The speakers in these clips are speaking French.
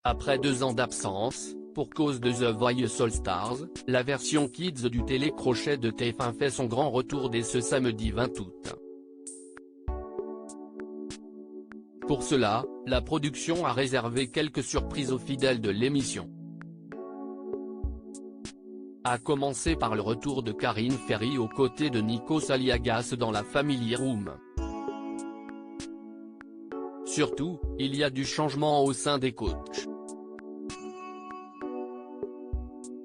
Après 2 ans d'absence, pour cause de The Voice All Stars, la version Kids du télécrochet de TF1 fait son grand retour dès ce samedi 20 août. Pour cela, la production a réservé quelques surprises aux fidèles de l'émission. À commencer par le retour de Karine Ferry aux côtés de Nikos Aliagas dans la Family Room. Surtout, il y a du changement au sein des coachs.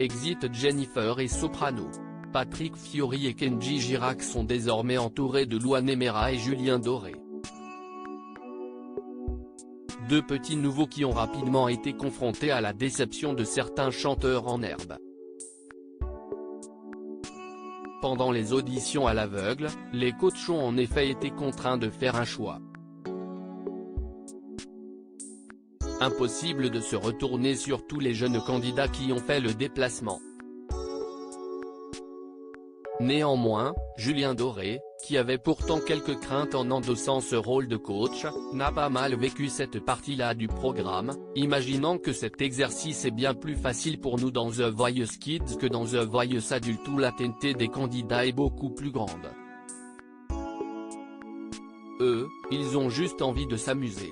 Exit Jennifer et Soprano. Patrick Fiori et Kenji Girac sont désormais entourés de Louane Mera et Julien Doré. Deux petits nouveaux qui ont rapidement été confrontés à la déception de certains chanteurs en herbe. Pendant les auditions à l'aveugle, les coachs ont en effet été contraints de faire un choix. Impossible de se retourner sur tous les jeunes candidats qui ont fait le déplacement. Néanmoins, Julien Doré, qui avait pourtant quelques craintes en endossant ce rôle de coach, n'a pas mal vécu cette partie-là du programme, imaginant que cet exercice est bien plus facile pour nous dans The Voice Kids que dans The Voice Adult où l'attente des candidats est beaucoup plus grande. Eux, ils ont juste envie de s'amuser.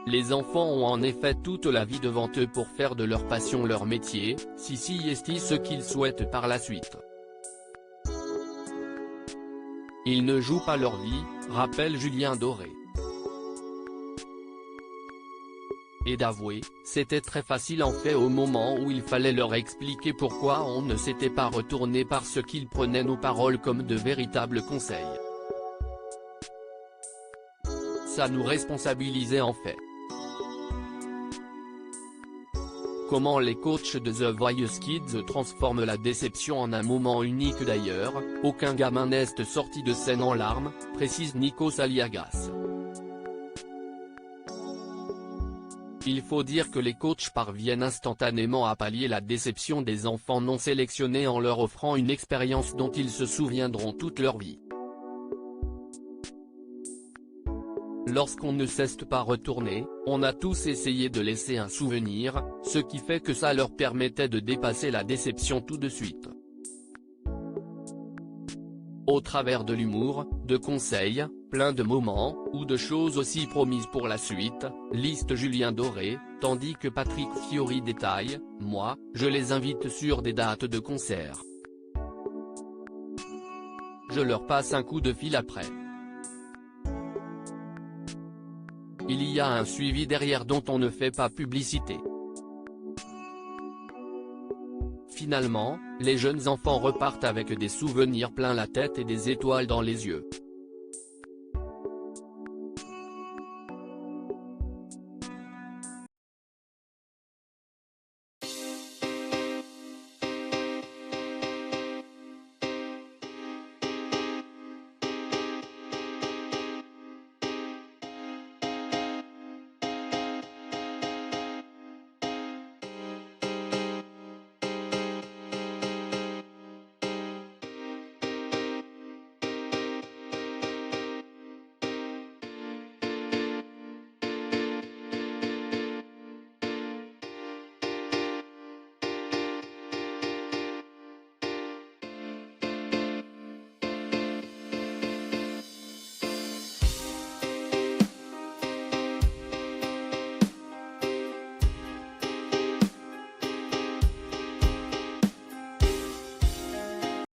Les enfants ont en effet toute la vie devant eux pour faire de leur passion leur métier, si est ce qu'ils souhaitent par la suite. Ils ne jouent pas leur vie, rappelle Julien Doré. Et d'avouer, c'était très facile en fait au moment où il fallait leur expliquer pourquoi on ne s'était pas retourné parce qu'ils prenaient nos paroles comme de véritables conseils. Ça nous responsabilisait en fait. Comment les coachs de The Voice Kids transforment la déception en un moment unique d'ailleurs, aucun gamin n'est sorti de scène en larmes, précise Nikos Aliagas. Il faut dire que les coachs parviennent instantanément à pallier la déception des enfants non sélectionnés en leur offrant une expérience dont ils se souviendront toute leur vie. Lorsqu'on ne s'est pas retourné, on a tous essayé de laisser un souvenir, ce qui fait que ça leur permettait de dépasser la déception tout de suite. Au travers de l'humour, de conseils, plein de moments, ou de choses aussi promises pour la suite, liste Julien Doré, tandis que Patrick Fiori détaille, moi, je les invite sur des dates de concert. Je leur passe un coup de fil après. Il y a un suivi derrière dont on ne fait pas publicité. Finalement, les jeunes enfants repartent avec des souvenirs plein la tête et des étoiles dans les yeux.